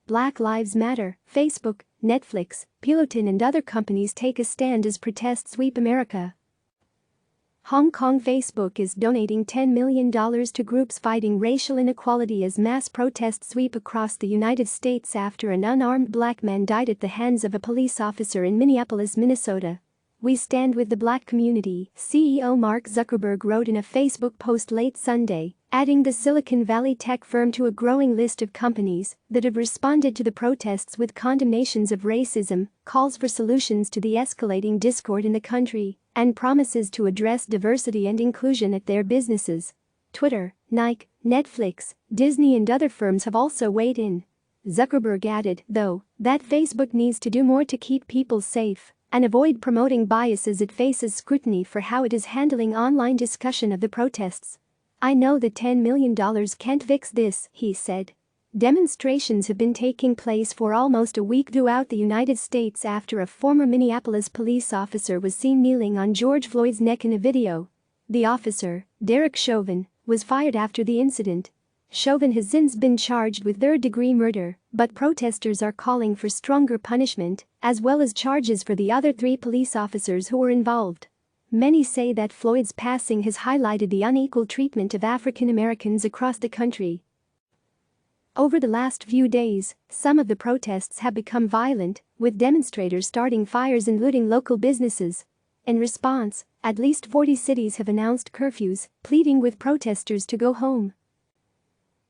Black Lives Matter, Facebook, Netflix, Peloton and other companies take a stand as protests sweep America. Hong Kong. Facebook is donating $10 million to groups fighting racial inequality as mass protests sweep across the United States after an unarmed black man died at the hands of a police officer in Minneapolis, Minnesota. "We stand with the black community," CEO Mark Zuckerberg wrote in a Facebook post late Sunday, adding the Silicon Valley tech firm to a growing list of companies that have responded to the protests with condemnations of racism, calls for solutions to the escalating discord in the country, and promises to address diversity and inclusion at their businesses. Twitter, Nike, Netflix, Disney and other firms have also weighed in. Zuckerberg added, though, that Facebook needs to do more to keep people safe and avoid promoting bias as it faces scrutiny for how it is handling online discussion of the protests. "I know that $10 million can't fix this," he said. Demonstrations have been taking place for almost a week throughout the United States after a former Minneapolis police officer was seen kneeling on George Floyd's neck in a video. The officer, Derek Chauvin, was fired after the incident. Chauvin has since been charged with third-degree murder, but protesters are calling for stronger punishment, as well as charges for the other 3 police officers who were involved. Many say that Floyd's passing has highlighted the unequal treatment of African Americans across the country. Over the last few days, some of the protests have become violent, with demonstrators starting fires and looting local businesses. In response, at least 40 cities have announced curfews, pleading with protesters to go home.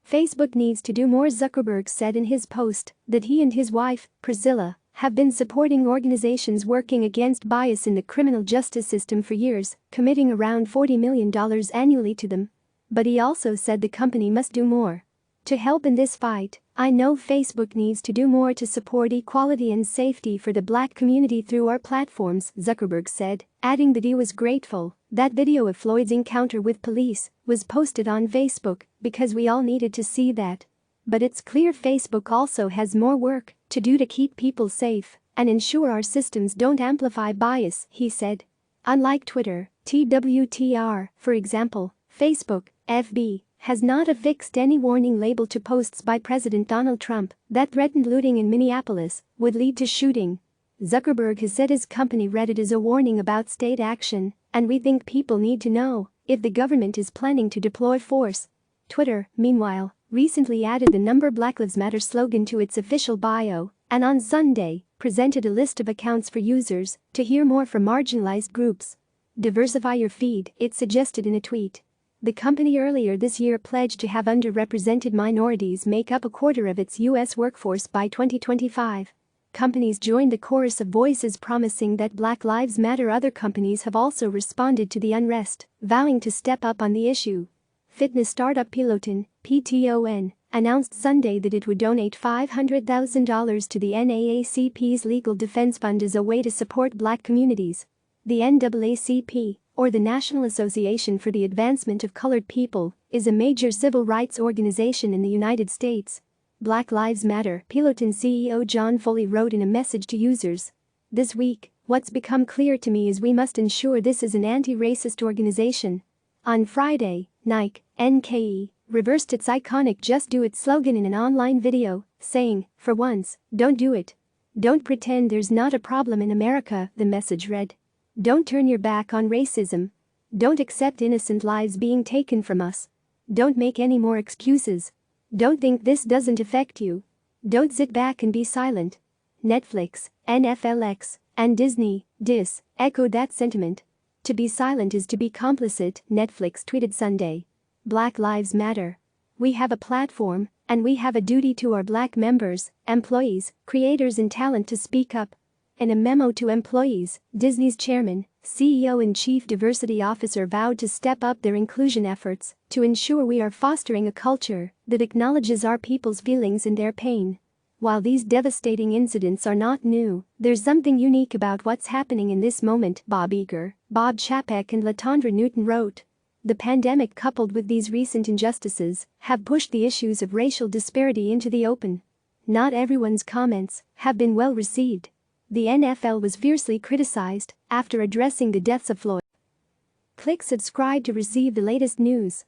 Facebook needs to do more. Zuckerberg said in his post that he and his wife, Priscilla, have been supporting organizations working against bias in the criminal justice system for years, committing around $40 million annually to them. But he also said the company must do more to help in this fight. "I know Facebook needs to do more to support equality and safety for the black community through our platforms," Zuckerberg said, adding that he was grateful that video of Floyd's encounter with police was posted on Facebook because we all needed to see that. "But it's clear Facebook also has more work to do to keep people safe and ensure our systems don't amplify bias," he said. Unlike Twitter, TWTR, for example, Facebook, FB, has not affixed any warning label to posts by President Donald Trump that threatened looting in Minneapolis would lead to shooting. Zuckerberg has said his company read it as a warning about state action, and "we think people need to know if the government is planning to deploy force." Twitter, meanwhile, recently added the Black Lives Matter slogan to its official bio, and on Sunday, presented a list of accounts for users to hear more from marginalized groups. "Diversify your feed," it suggested in a tweet. The company earlier this year pledged to have underrepresented minorities make up a quarter of its U.S. workforce by 2025. Companies joined the chorus of voices promising that Black Lives Matter. Other companies have also responded to the unrest, vowing to step up on the issue. Fitness startup Peloton, PTON, announced Sunday that it would donate $500,000 to the NAACP's Legal Defense Fund as a way to support black communities. The NAACP, or the National Association for the Advancement of Colored People, is a major civil rights organization in the United States. Black Lives Matter. Peloton CEO John Foley wrote in a message to users. "This week, what's become clear to me is we must ensure this is an anti-racist organization." On Friday, Nike, NKE, reversed its iconic "Just Do It" slogan in an online video, saying, "For once, don't do it. Don't pretend there's not a problem in America," the message read. "Don't turn your back on racism. Don't accept innocent lives being taken from us. Don't make any more excuses. Don't think this doesn't affect you. Don't sit back and be silent." Netflix, NFLX, and Disney, DIS, echoed that sentiment. "To be silent is to be complicit," Netflix tweeted Sunday. Black Lives Matter. "We have a platform, and we have a duty to our black members, employees, creators and talent to speak up." In a memo to employees, Disney's chairman, CEO and chief diversity officer vowed to step up their inclusion efforts to ensure we are fostering a culture that acknowledges our people's feelings and their pain. While these devastating incidents are not new, there's something unique about what's happening in this moment, Bob Iger, Bob Chapek and Latondra Newton wrote. The pandemic coupled with these recent injustices have pushed the issues of racial disparity into the open. Not everyone's comments have been well received. The NFL was fiercely criticized after addressing the deaths of Floyd. Click subscribe to receive the latest news.